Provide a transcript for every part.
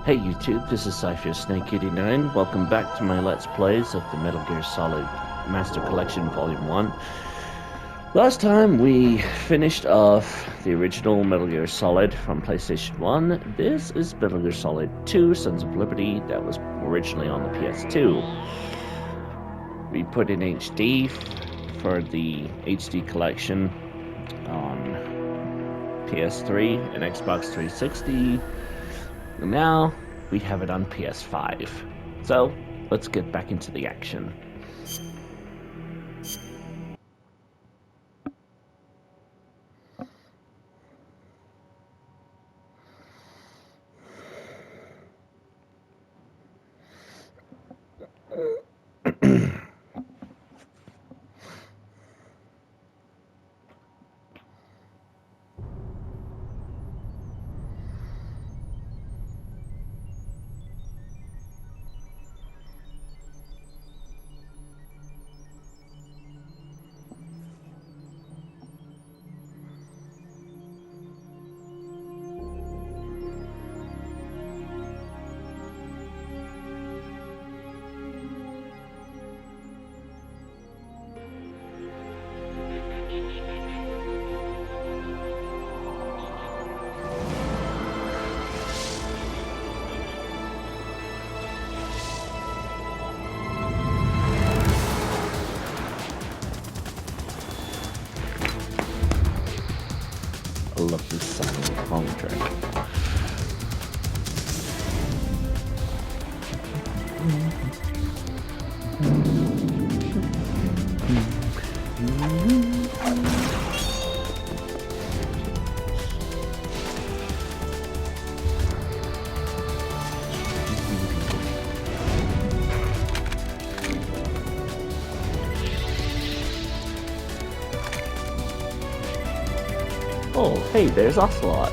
Hey YouTube, this is Snake89. Welcome back to my Let's Plays of the Metal Gear Solid Master Collection Volume 1. Last time we finished off the original Metal Gear Solid from PlayStation 1. This is Metal Gear Solid 2, Sons of Liberty, that was originally on the PS2. We put in HD for the HD collection on PS3 and Xbox 360. Now we have it on PS5. So let's get back into the action. I love this silent phone track. Oh, hey, there's Ocelot.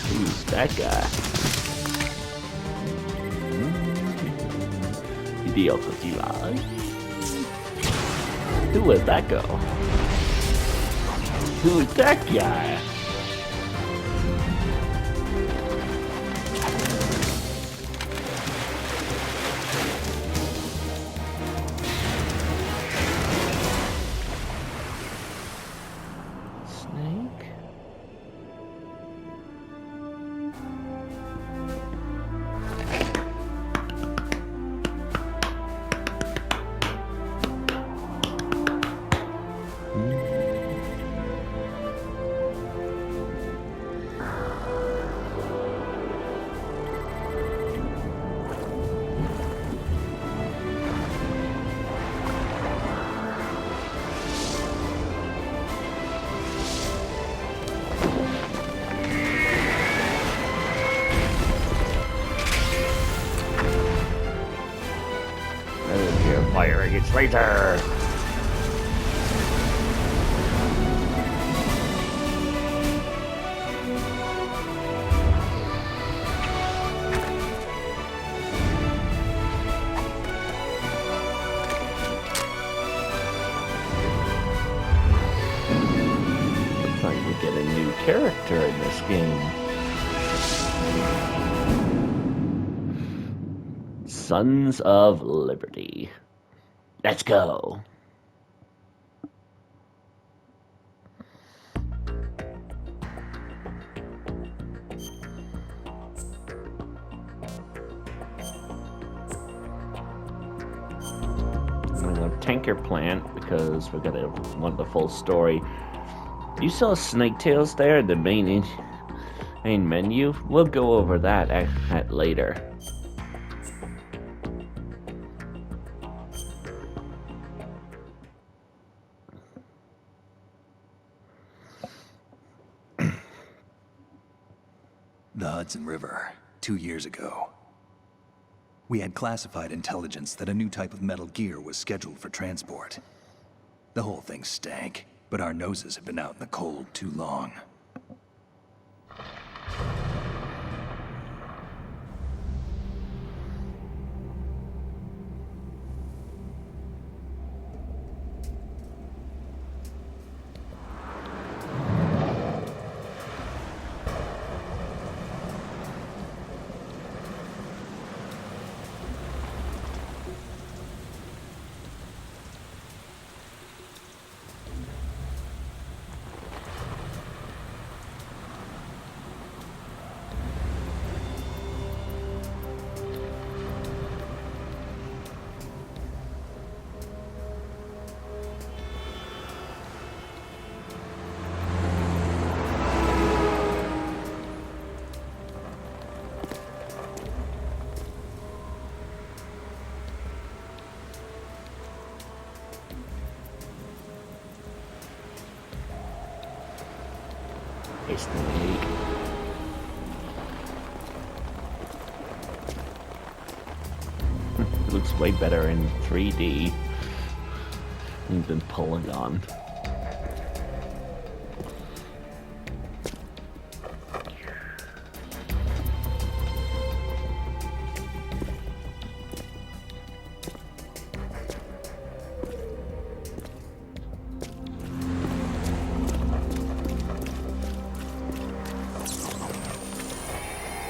Who's that guy? Hideo Kojima. Who would that go? Who's that guy? Firing its laser! Looks like we get a new character in this game. Sons of Liberty. Let's go. I'm gonna tanker plant because we're gonna want the full story. You saw Snake Tails there, the main menu. We'll go over that at later. The Hudson River, 2 years ago. We had classified intelligence that a new type of metal gear was scheduled for transport. The whole thing stank, but our noses had been out in the cold too long. Hey, Snake. It looks way better in 3D than Polygon.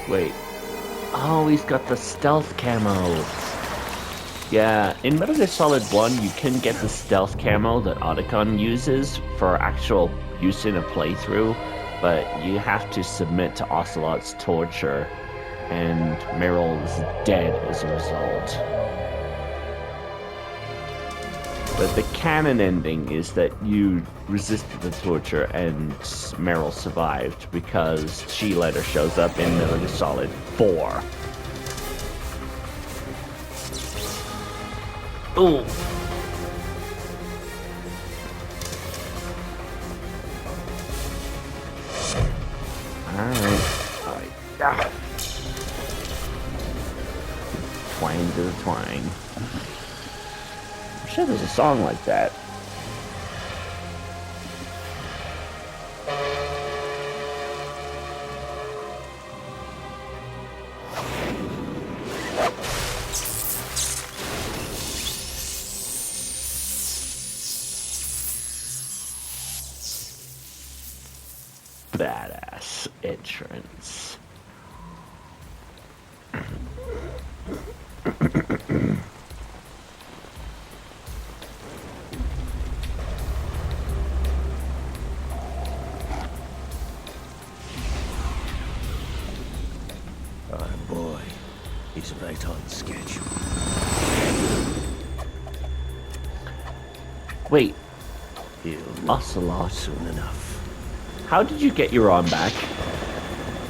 Wait. Oh, he's got the stealth camo. Yeah, in Metal Gear Solid 1, you can get the stealth camo that Otacon uses for actual use in a playthrough, but you have to submit to Ocelot's torture, and Meryl is dead as a result. But the canon ending is that you resisted the torture and Meryl survived because she later shows up in Metal Gear Solid 4. Ooh. Alright. Ah. Twang to the twang. I'm sure there's a song like that. Badass entrance. Oh boy, he's right on schedule. Wait, He'll Ocelot. soon enough. How did you get your arm back?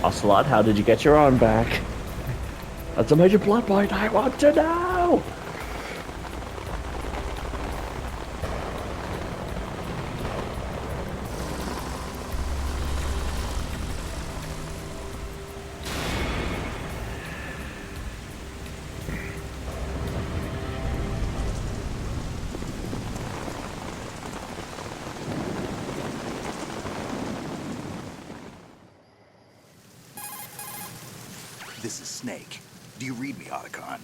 Ocelot, how did you get your arm back? That's a major plot point. I want to know! This is Snake. Do you read me, Otacon?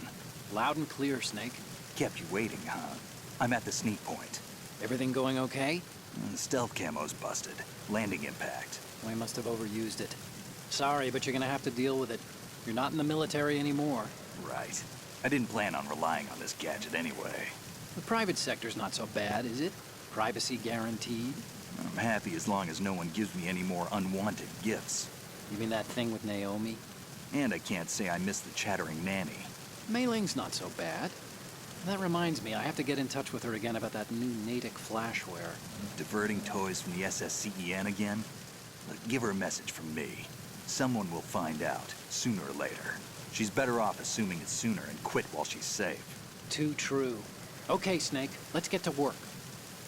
Loud and clear, Snake. Kept you waiting, huh? I'm at the sneak point. Everything going okay? The stealth camo's busted. Landing impact. We must have overused it. Sorry, but you're gonna have to deal with it. You're not in the military anymore. Right. I didn't plan on relying on this gadget anyway. The private sector's not so bad, is it? Privacy guaranteed? I'm happy as long as no one gives me any more unwanted gifts. You mean that thing with Naomi? And I can't say I miss the chattering nanny. Mei Ling's not so bad. That reminds me, I have to get in touch with her again about that new Natick flashware. Diverting toys from the SSCEN again? Look, give her a message from me. Someone will find out, sooner or later. She's better off assuming it sooner and quit while she's safe. Too true. Okay, Snake, let's get to work.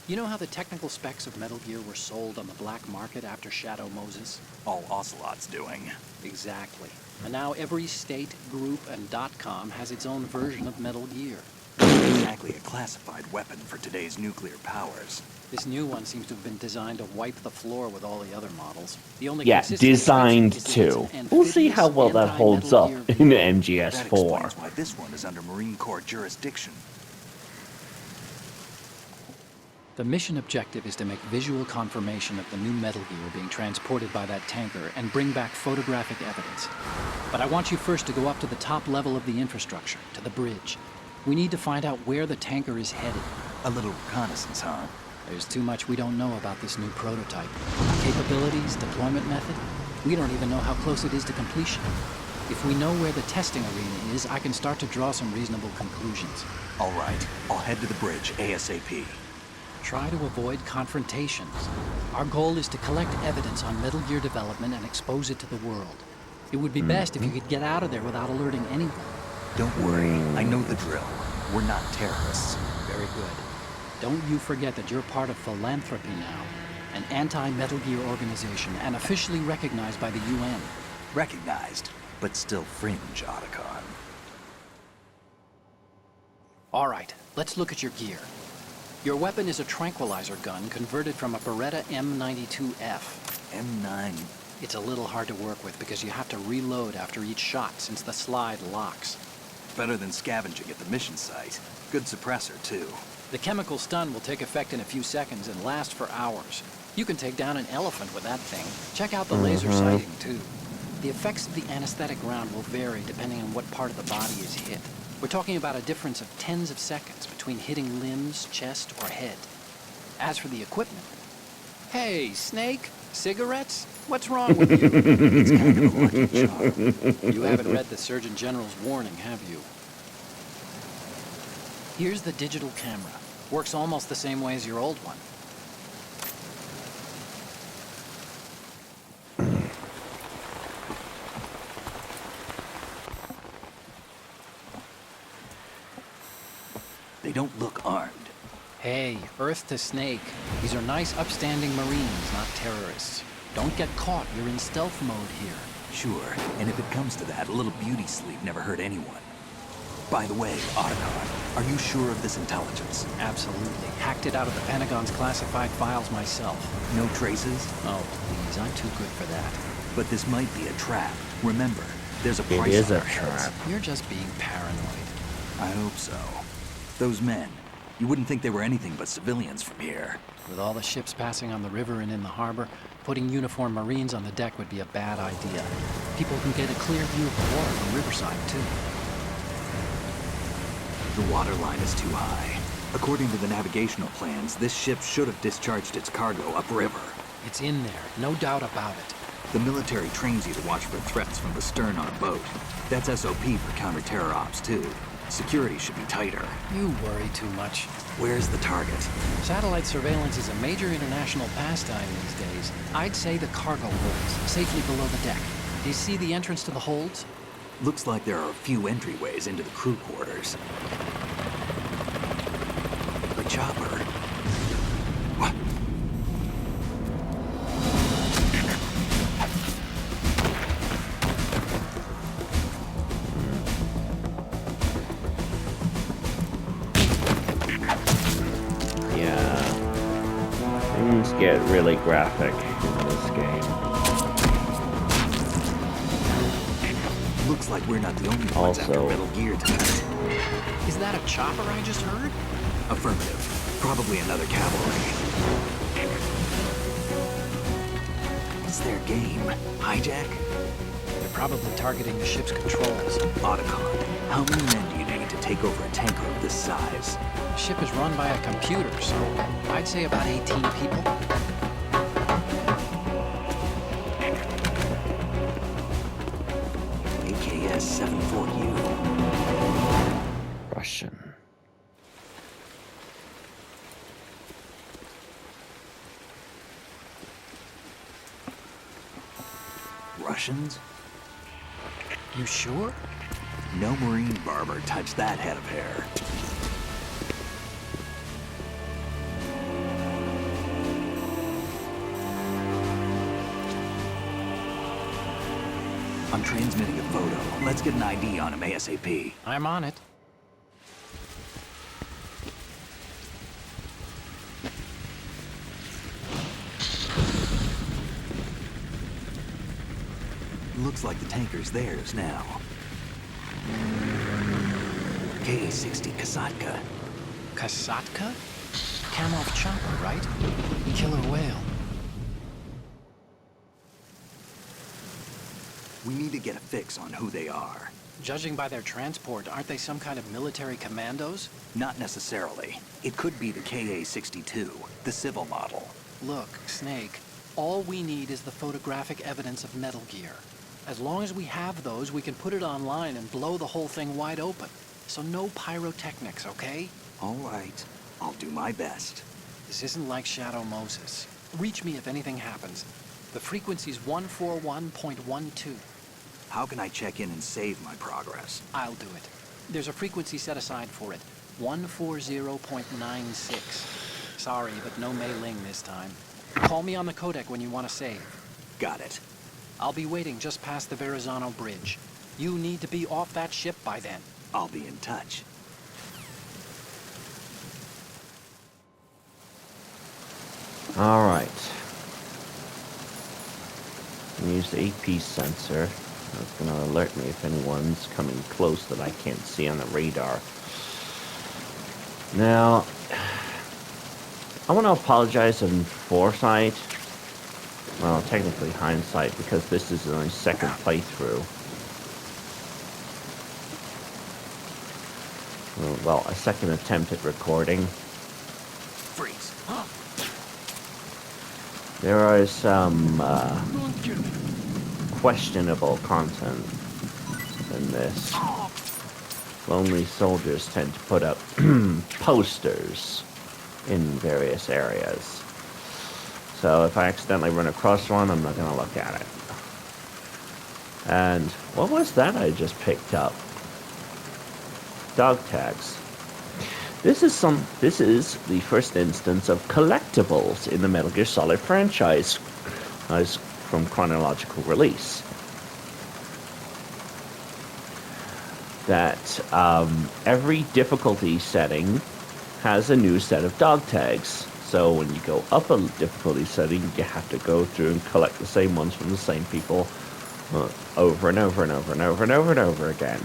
You know how the technical specs of Metal Gear were sold on the black market after Shadow Moses? All Ocelot's doing. Exactly. And now every state, group, and .com has its own version of Metal Gear. Exactly a classified weapon for today's nuclear powers. This new one seems to have been designed to wipe the floor with all the other models. The only Yeah, consistent designed feature is that it's to. an We'll see how well that amphibious holds up anti-Metal in Gear That MGS4. explains why this one is under Marine Corps jurisdiction. The mission objective is to make visual confirmation of the new Metal Gear being transported by that tanker and bring back photographic evidence. But I want you first to go up to the top level of the infrastructure, to the bridge. We need to find out where the tanker is headed. A little reconnaissance, huh? There's too much we don't know about this new prototype. Capabilities, deployment method. We don't even know how close it is to completion. If we know where the testing arena is, I can start to draw some reasonable conclusions. All right, I'll head to the bridge ASAP. Try to avoid confrontations. Our goal is to collect evidence on Metal Gear development and expose it to the world. It would be best if you could get out of there without alerting anyone. Don't worry, I know the drill. We're not terrorists. Very good. Don't you forget that you're part of philanthropy now, and anti-Metal Gear organization and officially recognized by the UN. Recognized, but still fringe, Otacon. All right, let's look at your gear. Your weapon is a tranquilizer gun converted from a Beretta M92F. M9. It's a little hard to work with because you have to reload after each shot since the slide locks. Better than scavenging at the mission site. Good suppressor, too. The chemical stun will take effect in a few seconds and last for hours. You can take down an elephant with that thing. Check out the laser sighting, too. The effects of the anesthetic round will vary depending on what part of the body is hit. We're talking about a difference of tens of seconds between hitting limbs, chest, or head. As for the equipment... Hey, Snake? Cigarettes? What's wrong with you? It's kind of a lucky charm. You haven't read the Surgeon General's warning, have you? Here's the digital camera. Works almost the same way as your old one. They don't look armed. Hey, Earth to Snake. These are nice, upstanding Marines, not terrorists. Don't get caught. You're in stealth mode here. Sure, and if it comes to that, a little beauty sleep never hurt anyone. By the way, Otacon, are you sure of this intelligence? Absolutely. Hacked it out of the Pentagon's classified files myself. No traces? Oh, please. I'm too good for that. But this might be a trap. Remember, there's a It price is on a our heads. trap. You're just being paranoid. I hope so. Those men, you wouldn't think they were anything but civilians from here. With all the ships passing on the river and in the harbor, putting uniformed Marines on the deck would be a bad idea. People can get a clear view of the water from Riverside, too. The water line is too high. According to the navigational plans, this ship should have discharged its cargo upriver. It's in there, no doubt about it. The military trains you to watch for threats from the stern on a boat. That's SOP for counter-terror ops, too. Security should be tighter. You worry too much. Where's the target? Satellite surveillance is a major international pastime these days. I'd say the cargo holds, safely below the deck. Do you see the entrance to the holds? Looks like there are a few entryways into the crew quarters. The chopper. What? Yeah. Things get really graphic in this game. Looks like we're not the only ones after Also- Metal Gear tonight. Is that a chopper I just heard? Affirmative. Probably another cavalry. It's their game. Hijack? They're probably targeting the ship's controls. Otacon. How many men do you need to take over a tanker of this size? The ship is run by a computer, so I'd say about 18 people. AKS 74U. Russian. Russians? You sure? No Marine barber touched that head of hair. I'm transmitting a photo. Let's get an ID on him ASAP. I'm on it. Looks like the tanker's theirs now. KA-60 Kasatka. Kasatka? Kamov chopper, right? Killer whale. We need to get a fix on who they are. Judging by their transport, aren't they some kind of military commandos? Not necessarily. It could be the KA-62, the civil model. Look, Snake, all we need is the photographic evidence of Metal Gear. As long as we have those, we can put it online and blow the whole thing wide open. So no pyrotechnics, okay? All right. I'll do my best. This isn't like Shadow Moses. Reach me if anything happens. The frequency's 141.12. How can I check in and save my progress? I'll do it. There's a frequency set aside for it. 140.96. Sorry, but no mailing this time. Call me on the codec when you want to save. Got it. I'll be waiting just past the Verrazano Bridge. You need to be off that ship by then. I'll be in touch. All right. Use the AP sensor. That's going to alert me if anyone's coming close that I can't see on the radar. Now, I want to apologize in foresight. Well, technically hindsight, because this is my second playthrough. Well, a second attempt at recording. Freeze. There are some questionable content in this. Lonely soldiers tend to put up posters in various areas. So if I accidentally run across one, I'm not going to look at it. And what was that I just picked up? Dog tags. This is the first instance of collectibles in the Metal Gear Solid franchise as from chronological release. That every difficulty setting has a new set of dog tags. So when you go up a difficulty setting, you have to go through and collect the same ones from the same people over and over and over and over and over and over again.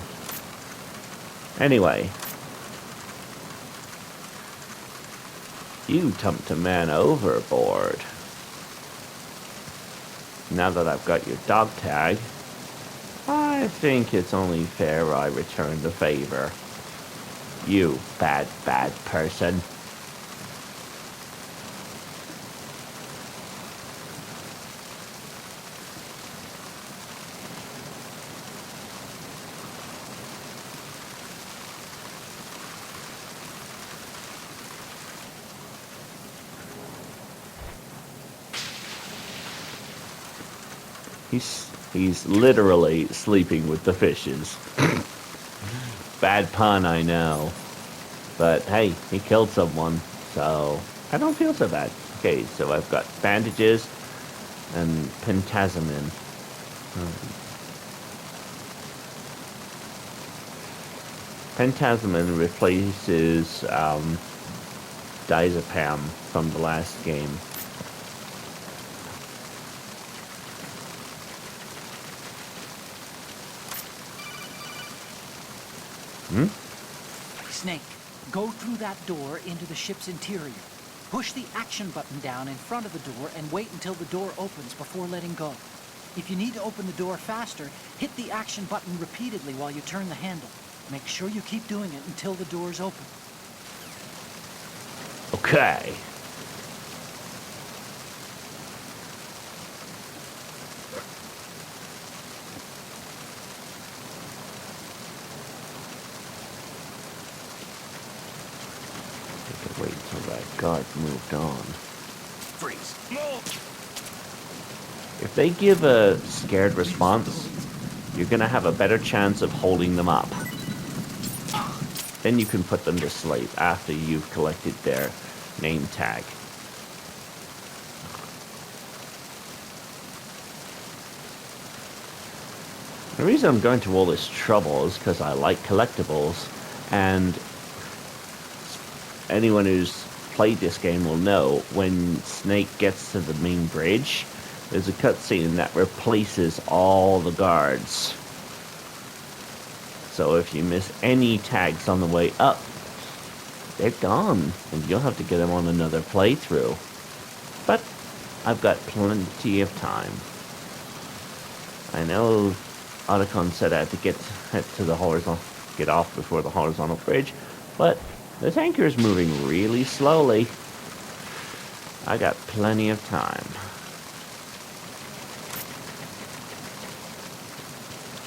Anyway, you dumped a man overboard. Now that I've got your dog tag, I think it's only fair I return the favor. You bad person. He's literally sleeping with the fishes. Bad pun, I know. But hey, he killed someone, so I don't feel so bad. Okay, so I've got bandages and pentazemin. Pentazemin replaces diazepam from the last game. Snake, go through that door into the ship's interior. Push the action button down in front of the door and wait until the door opens before letting go. If you need to open the door faster, hit the action button repeatedly while you turn the handle. Make sure you keep doing it until the door's open. Okay. Wait until that guard moved on. Freeze. If they give a scared response, you're going to have a better chance of holding them up. Then you can put them to sleep after you've collected their name tag. The reason I'm going through all this trouble is because I like collectibles, and anyone who's played this game will know when Snake gets to the main bridge, there's a cutscene that replaces all the guards. So if you miss any tags on the way up, they're gone, and you'll have to get them on another playthrough. But I've got plenty of time. I know Otacon said I had to get to the horizontal, get off before the horizontal bridge, but the tanker is moving really slowly. I got plenty of time.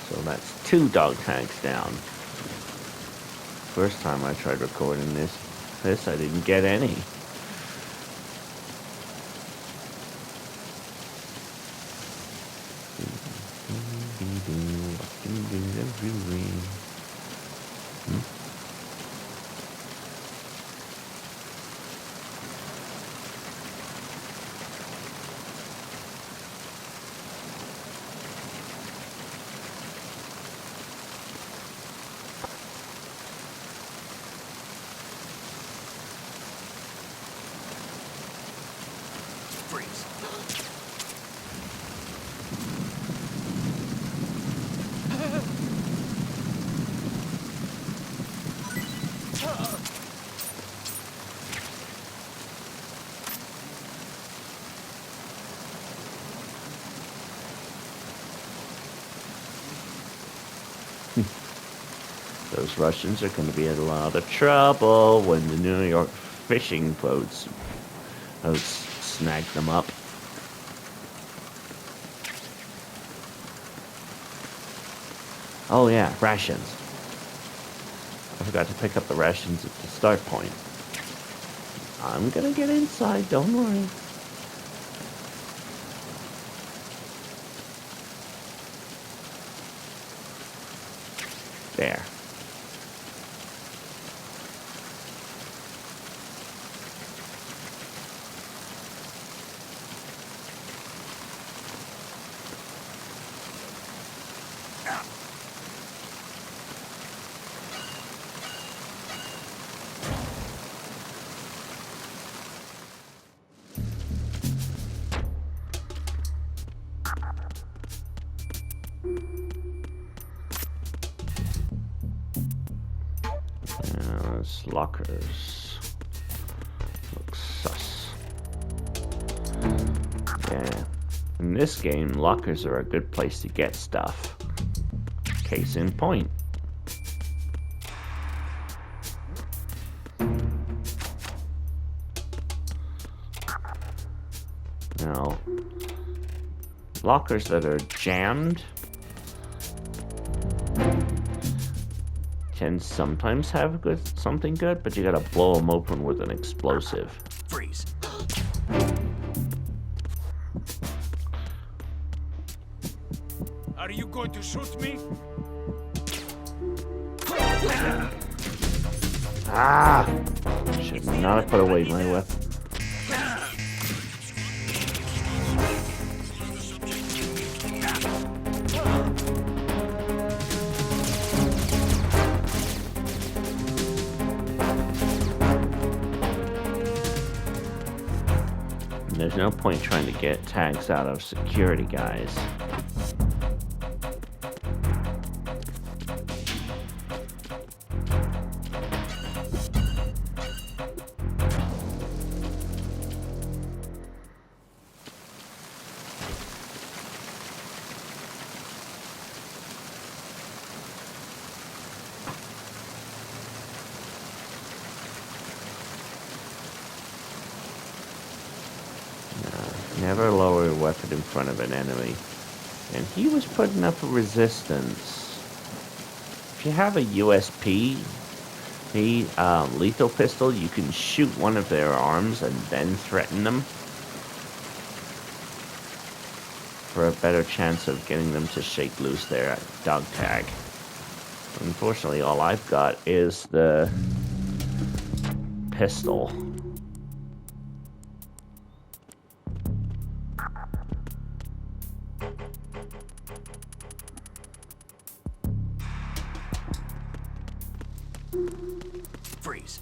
So that's 2 dog tags down. First time I tried recording this I didn't get any. Those Russians are going to be in a lot of trouble when the New York fishing boats snag them up. Oh yeah, rations. I forgot to pick up the rations at the start point. I'm gonna get inside, don't worry. There. Those lockers look sus. Yeah. In this game, lockers are a good place to get stuff. Case in point. Now, lockers that are jammed can sometimes have something good, but you gotta blow them open with an explosive. Freeze. Are you going to shoot me? Ah! Should not have put away my weapon. There's no point trying to get tags out of security guys. Never lower a weapon in front of an enemy. And he was putting up a resistance. If you have a USP, the lethal pistol, you can shoot one of their arms and then threaten them for a better chance of getting them to shake loose their dog tag. Unfortunately, all I've got is the pistol. Freeze.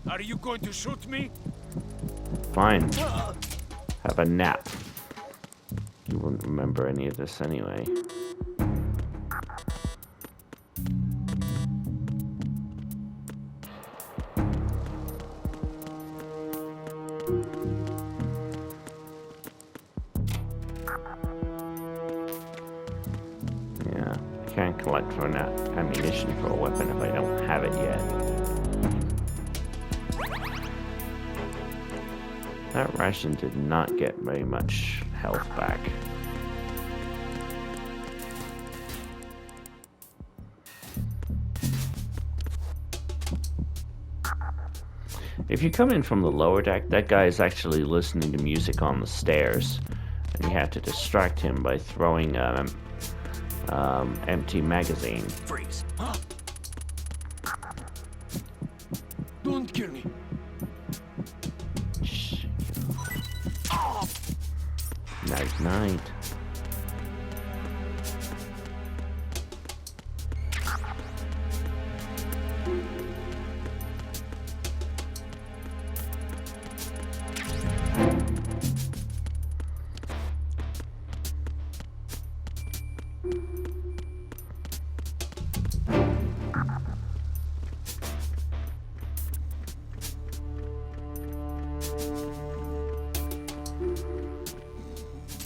Are you going to shoot me? Fine. Have a nap. You wouldn't remember any of this anyway. Yeah, I can't collect for ammunition for a weapon if I don't have it yet. That ration did not get very much health back. If you come in from the lower deck, that guy is actually listening to music on the stairs, and you have to distract him by throwing empty magazine. Freeze. Don't kill me. Shh. Night night.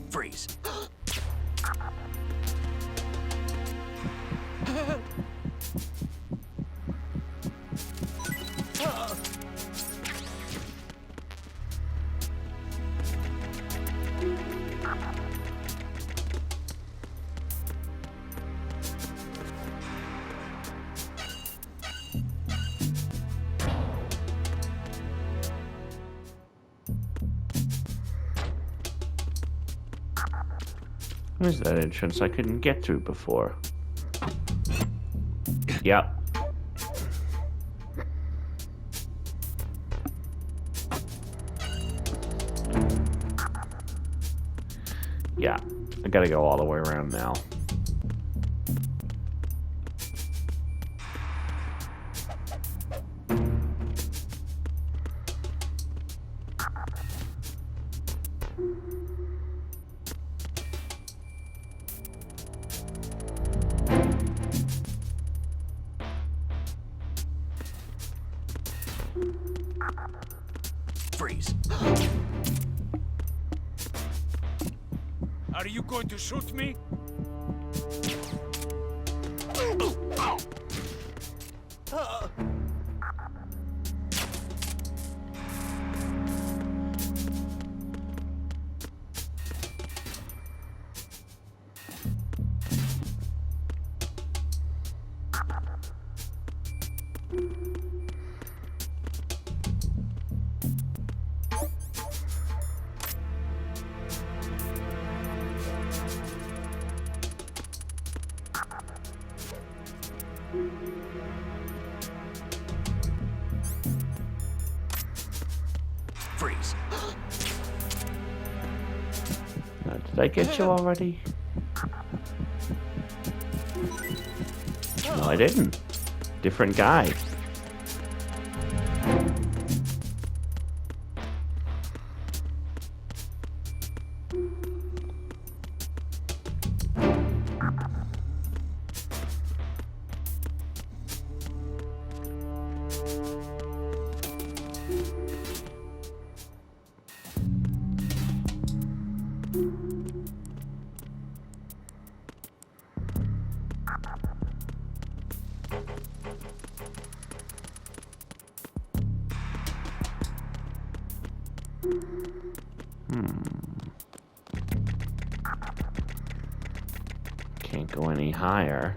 Freeze. Where's that entrance I couldn't get through before? Yep. Yeah, I gotta go all the way around now. Freeze. Are you going to shoot me? Freeze. Did I get you already? No, I didn't. Different guy. Can't go any higher.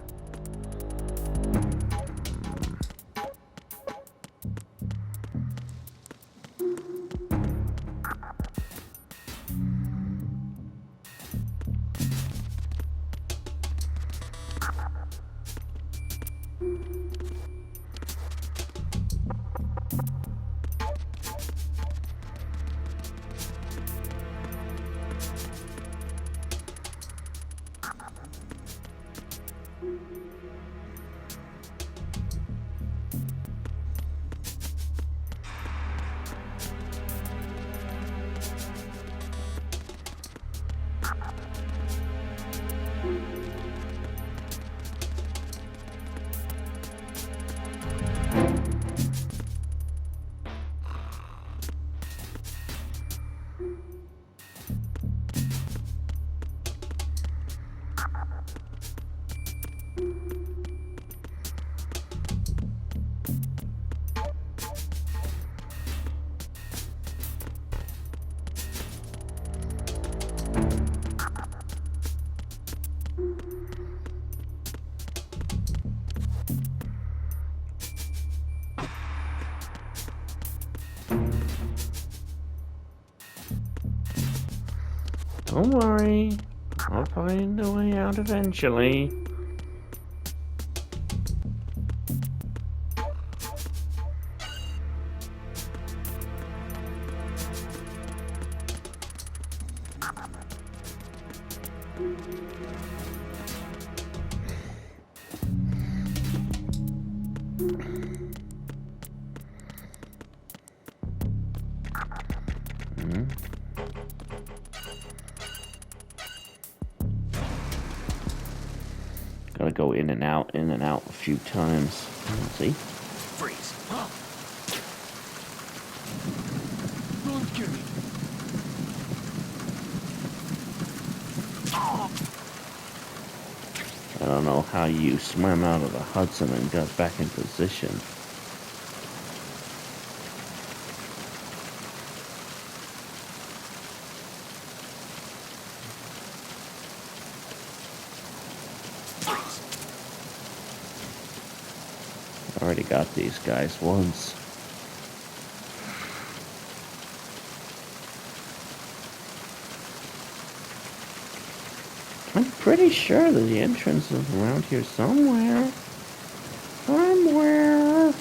Don't worry, I'll find a way out eventually. Gotta go in and out a few times. Let's see. Freeze. Don't kill me. I don't know how you swam out of the Hudson and got back in position. Already got these guys once. I'm pretty sure that the entrance is around here somewhere. Somewhere.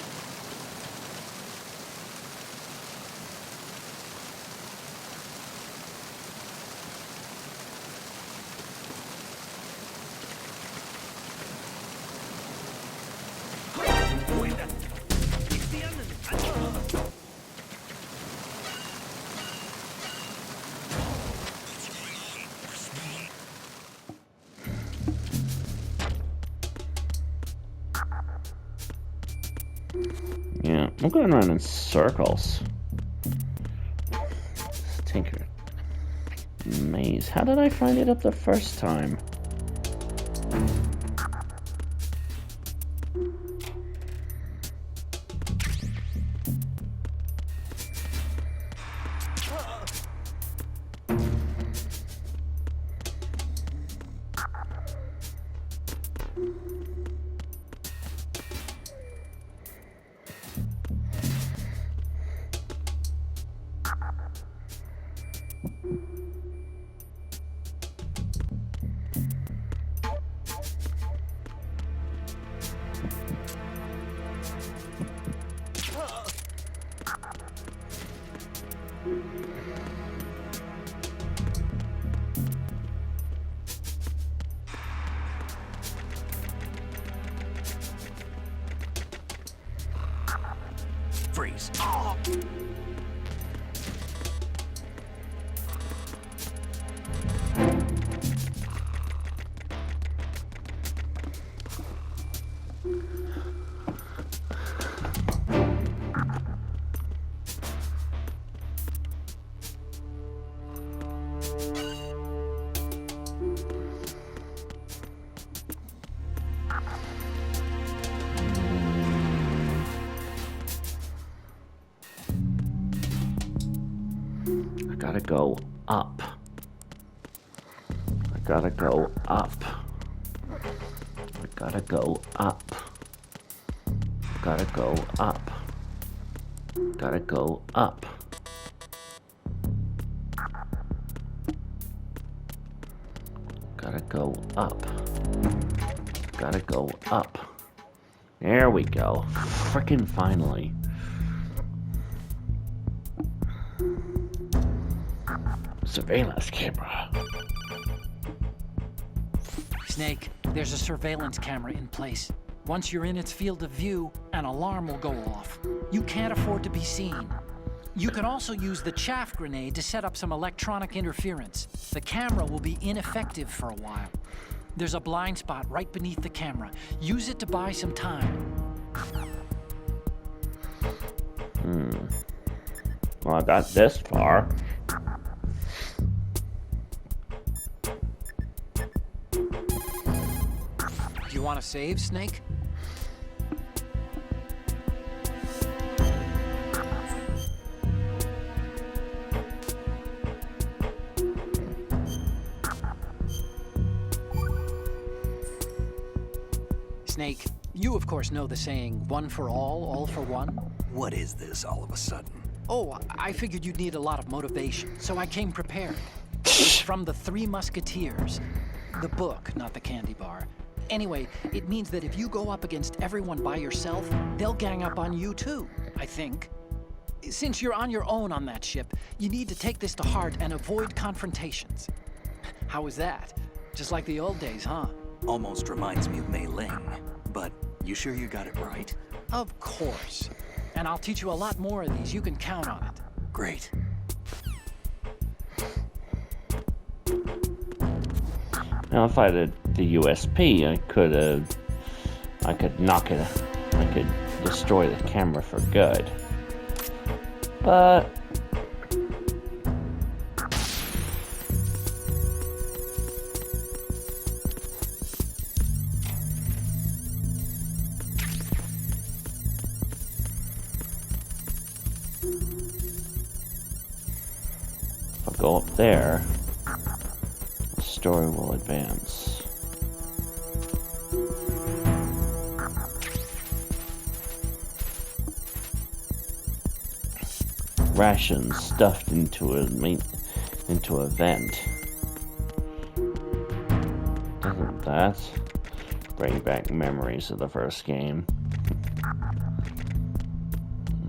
Yeah, I'm going around in circles. Tinker. Maze. How did I find it up the first time? Freeze. I gotta go up. I gotta go up. I gotta go up. Gotta go up. Gotta go up. Gotta go up. Gotta go up. There we go. Frickin' finally. Surveillance camera. Snake, there's a surveillance camera in place. Once you're in its field of view, an alarm will go off. You can't afford to be seen. You can also use the chaff grenade to set up some electronic interference. The camera will be ineffective for a while. There's a blind spot right beneath the camera. Use it to buy some time. Well, I got this far. Do you want to save, Snake? Snake, you of course know the saying, one for all for one? What is this all of a sudden? Oh, I figured you'd need a lot of motivation, so I came prepared. It's from the Three Musketeers. The book, not the candy bar. Anyway, it means that if you go up against everyone by yourself, they'll gang up on you too, I think. Since you're on your own on that ship, you need to take this to heart and avoid confrontations. How was that? Just like the old days, huh? Almost reminds me of Mei Ling, but you sure you got it right? Of course. And I'll teach you a lot more of these. You can count on it. Great. Now, if I had the USP, I could knock it. I could destroy the camera for good. But if I go up there, the story will advance. Rations stuffed into a vent. Doesn't that bring back memories of the first game?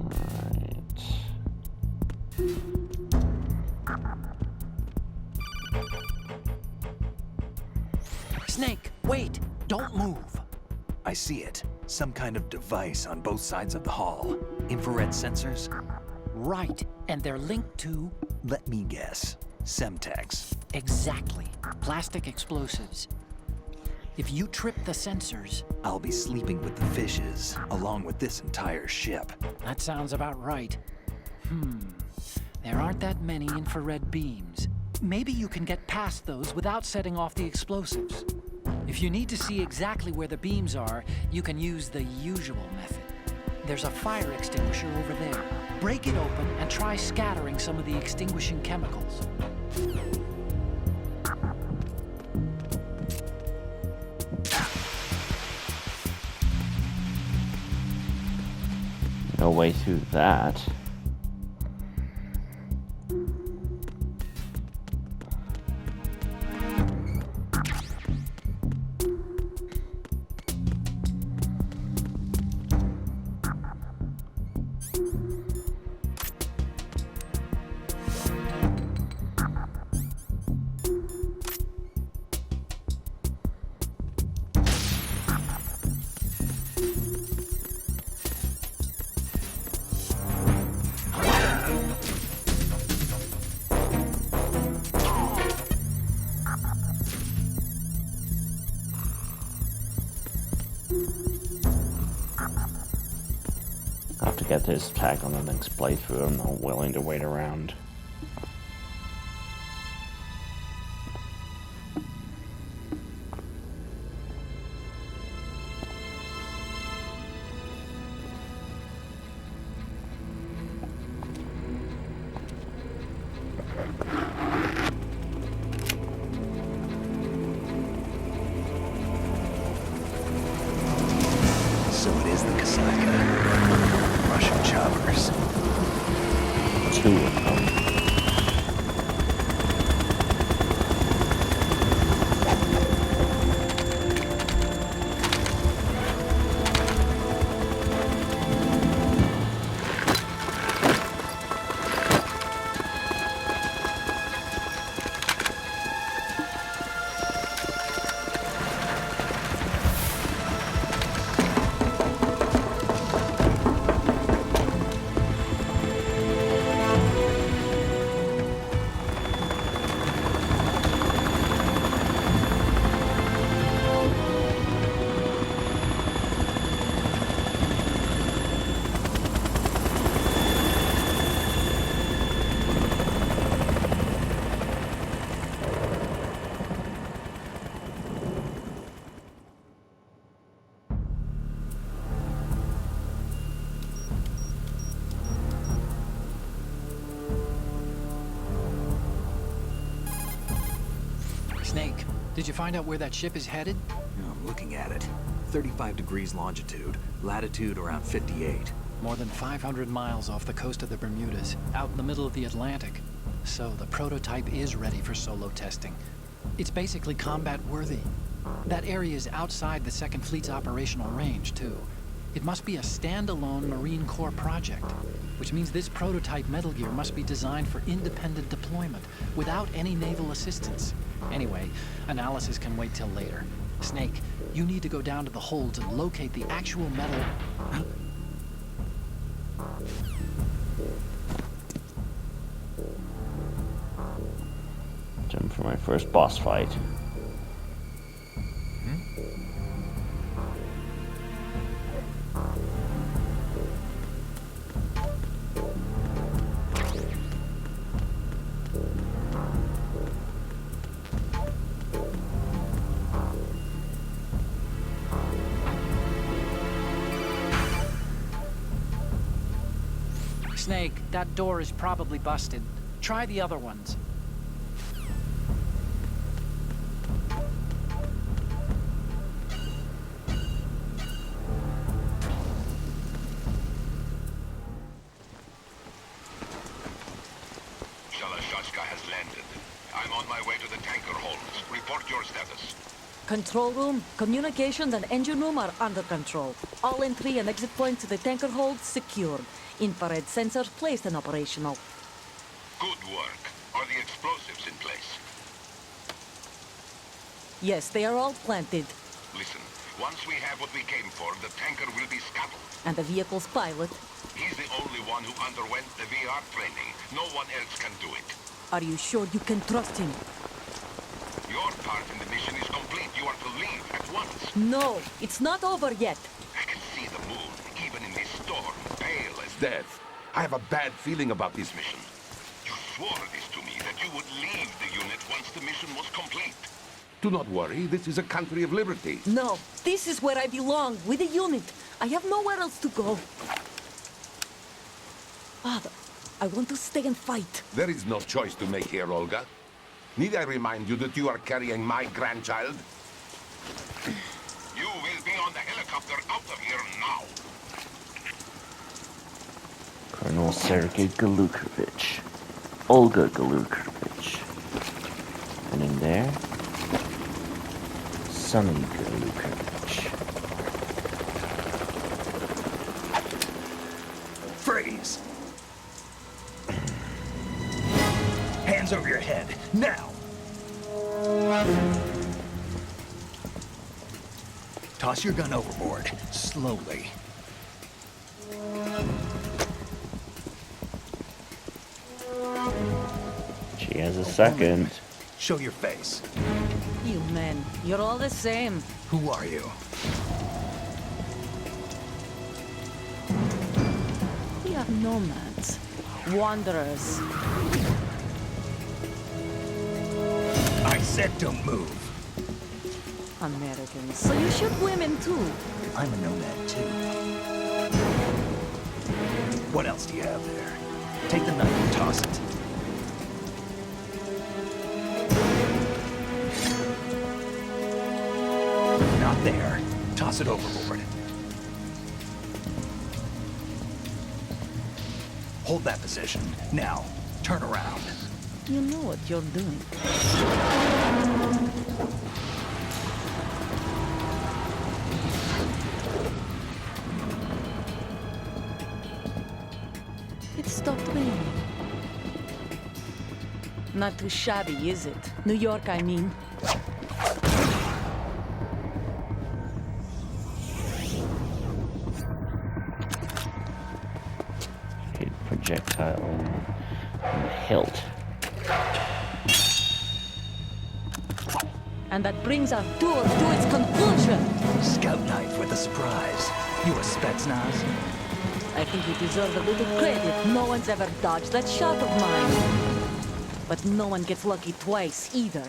Alright. Snake, wait! Don't move! I see it. Some kind of device on both sides of the hall. Infrared sensors? Right, and they're linked to... Let me guess. Semtex. Exactly. Plastic explosives. If you trip the sensors... I'll be sleeping with the fishes, along with this entire ship. That sounds about right. There aren't that many infrared beams. Maybe you can get past those without setting off the explosives. If you need to see exactly where the beams are, you can use the usual method. There's a fire extinguisher over there. Break it open and try scattering some of the extinguishing chemicals. No way through that. I have to get this attack on the next playthrough. I'm not willing to wait around. So it is the Kasaka. Russian choppers. 2 of them. Snake, did you find out where that ship is headed? I'm looking at it. 35 degrees longitude, latitude around 58. More than 500 miles off the coast of the Bermudas, out in the middle of the Atlantic. So the prototype is ready for solo testing. It's basically combat-worthy. That area is outside the Second Fleet's operational range, too. It must be a standalone Marine Corps project, which means this prototype Metal Gear must be designed for independent deployment, without any naval assistance. Anyway, analysis can wait till later. Snake, you need to go down to the holds and locate the actual metal... Time for my first boss fight. Snake, that door is probably busted. Try the other ones. Shalashashka has landed. I'm on my way to the tanker holds. Report your status. Control room, communications, and engine room are under control. All entry and exit points to the tanker hold secured. Infrared sensors placed and operational. Good work. Are the explosives in place? Yes, they are all planted. Listen, once we have what we came for, the tanker will be scuttled. And the vehicle's pilot. He's the only one who underwent the VR training. No one else can do it. Are you sure you can trust him? Your part in the mission is complete. You are to leave at once. No, it's not over yet. I can see the moon, even in this storm, pale as death. I have a bad feeling about this Mission. You swore this to me, that you would leave the unit once the mission was complete. Do not worry, this is a country of liberty. No, this is where I belong, with the unit. I have nowhere else to go. Father, I want to stay and fight. There is no choice to make here, Olga. Need I remind you that you are carrying my grandchild? You will be on the helicopter out of here now. Colonel Sergei Galukovich. Olga Galukovich. And in there, Sonny Galukovich. Freeze! Hands over your head, now! Toss your gun overboard, slowly. She has a second. Show your face. You men, you're all the same. Who are you? We are nomads. Wanderers. I said don't move. Americans. So you shoot women too. I'm a nomad too. What else do you have there? Take the knife and toss it. Not there. Toss it overboard. Hold that position. Now, turn around. You know what you're doing. It stopped raining. Not too shabby, is it? New York, I mean. Hit projectile and hilt. And that brings our tour to its conclusion. Scout knife with a surprise. You a Spetsnaz? I think you deserve a little credit. No one's ever dodged that shot of mine. But no one gets lucky twice, either.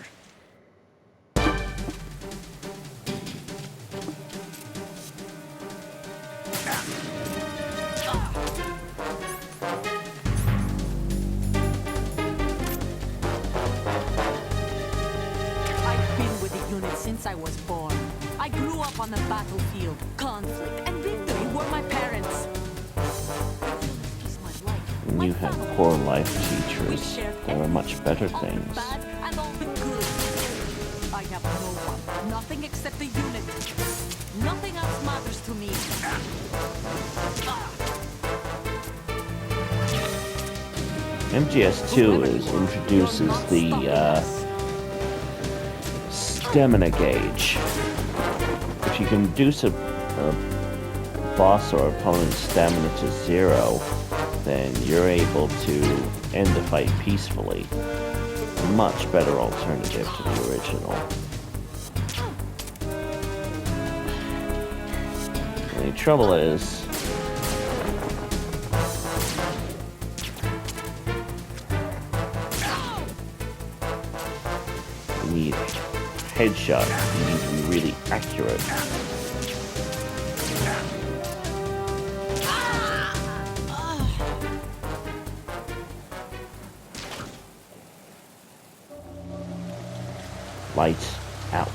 I've been with the unit since I was born. I grew up on the battlefield. Conflict and victory were my parents. And you had poor life teachers. There were much better things. Bad and all the good. I have no one, nothing except the unit. Nothing else matters to me. MGS2 introduces the stamina gauge. If you can reduce a boss or opponent's stamina to 0, then you're able to end the fight peacefully. A much better alternative to the original. The trouble is, you need headshot. You need to be really accurate. Lights out.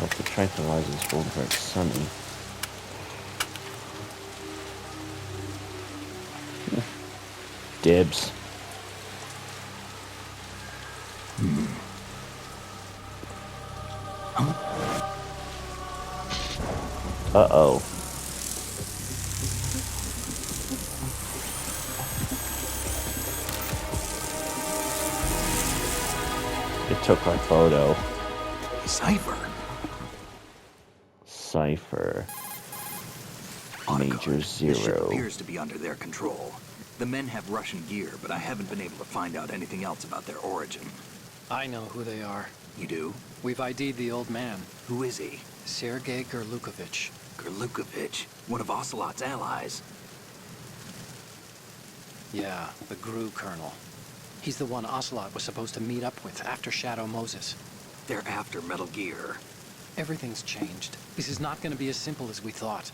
Hope the tranquilizers won't hurt Sunny. Dibs. Uh-oh. It took our photo. Cypher. Cypher. Autocard. Major This ship Zero. appears to be under their control. The men have Russian gear, but I haven't been able to find out anything else about their origin. I know who they are. You do? We've ID'd the old man, Who is he? Sergei Gerlukovich. Gerlukovich, one of Ocelot's allies. Yeah, the GRU colonel. He's the one Ocelot was supposed to meet up with after Shadow Moses. They're after Metal Gear. Everything's changed. This is not going to be as simple as we thought.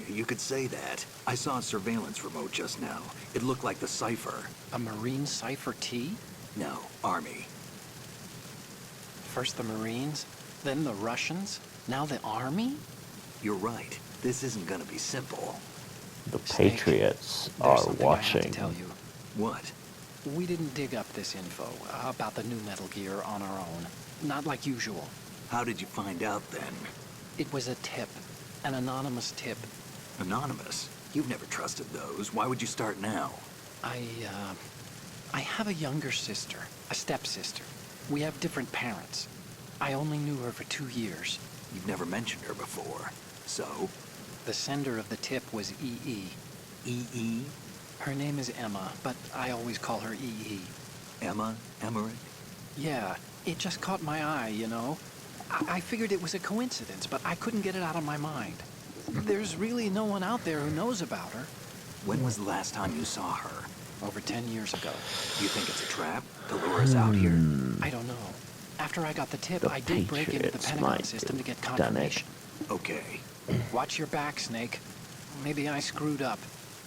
You could say that. I saw a surveillance remote just now. It looked like the Cypher. A Marine Cypher T? No, Army. First the Marines, then the Russians, now the Army? You're right. This isn't gonna be simple. The Snake, Patriots There's are something I have to watching. tell you. What? We didn't dig up this info about the new Metal Gear on our own. Not like usual. How did you find out then? It was a tip. An anonymous tip. Anonymous? You've never trusted those. Why would you start now? I have a younger sister, a stepsister. We have different parents. I only knew her for 2 years. You've never mentioned her before. So? The sender of the tip was EE. E.E.? Her name is Emma, but I always call her EE. Emma? Emmerich? Yeah, it just caught my eye, you know? I figured it was a coincidence, but I couldn't get it out of my mind. There's really no one out there who knows about her. When was the last time you saw her? Over 10 years ago. You think it's a trap to lure us out here? I don't know. After I got the tip, The I did break into the Patriots Pentagon might system to have get done it. confirmation. Okay. Watch your back, Snake. Maybe I screwed up.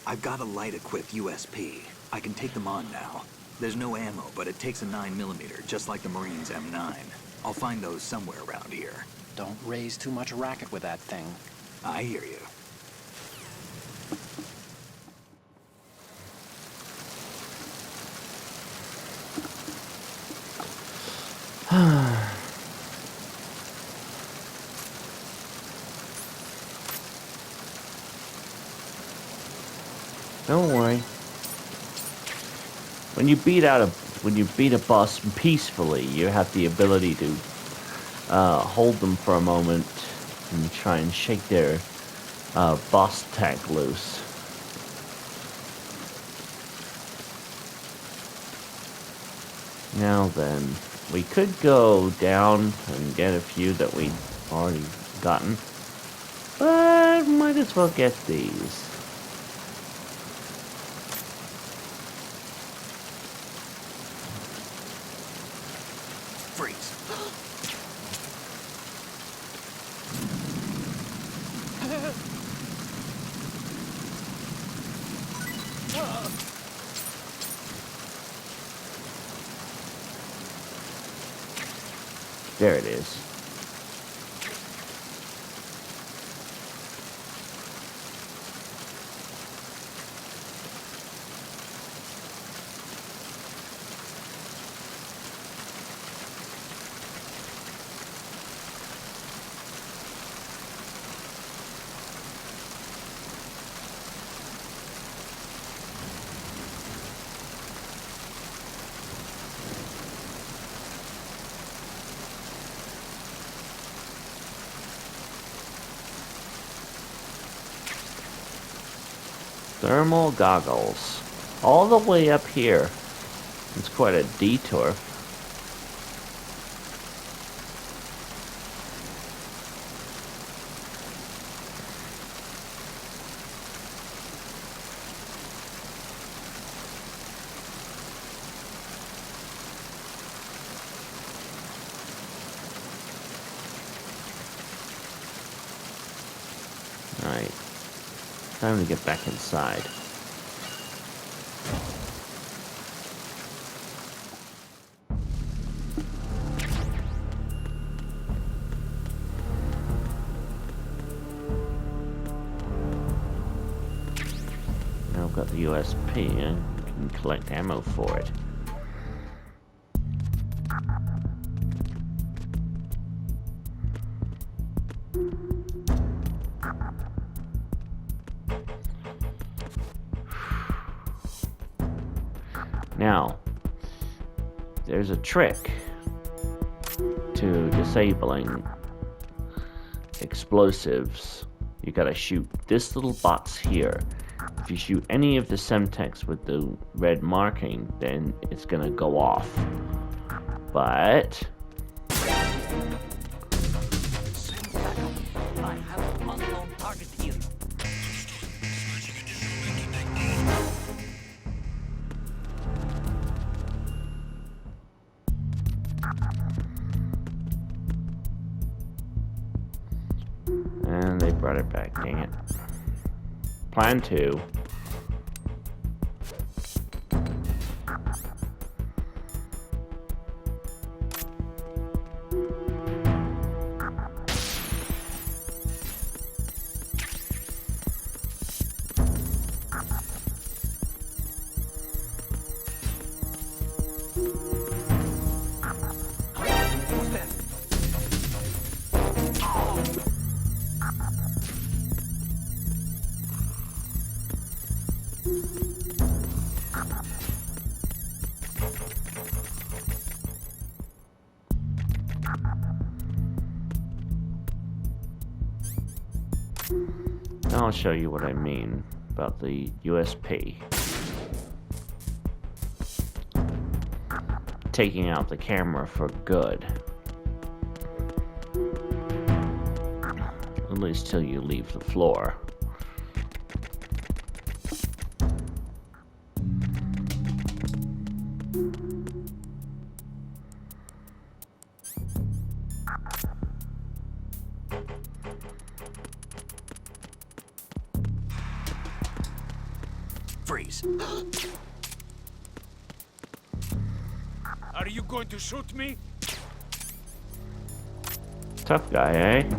I've got a light-equipped USP. I can take them on now. There's no ammo, but it takes a 9mm, just like the Marines' M9. I'll find those somewhere around here. Don't raise too much racket with that thing. I hear you. Don't worry. When you beat a boss peacefully, you have the ability to hold them for a moment and try and shake their boss tank loose. Now then, we could go down and get a few that we've already gotten, but might as well get these. Freeze. There it is. Thermal goggles. All the way up here. It's quite a detour. Alright. Time to get back inside. the USP and can collect ammo for it. Now, there's a trick to disabling explosives. You gotta shoot this little box here. If you shoot any of the Semtex with the red marking, then it's gonna go off. But I have an unknown target here. and they brought it back, dang it. Plan 2. Now I'll show you what I mean about the USP. Taking out the camera for good. At least till you leave the floor. Freeze. Are you going to shoot me? Tough guy, eh?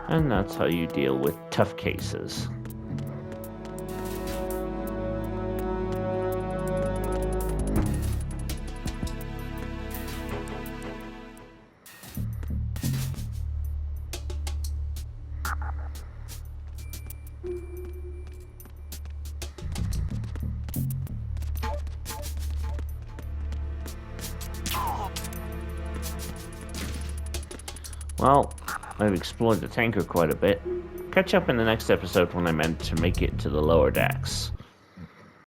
And that's how you deal with tough cases. Well, I've explored the tanker quite a bit. Catch up in the next episode when I manage to make it to the lower decks.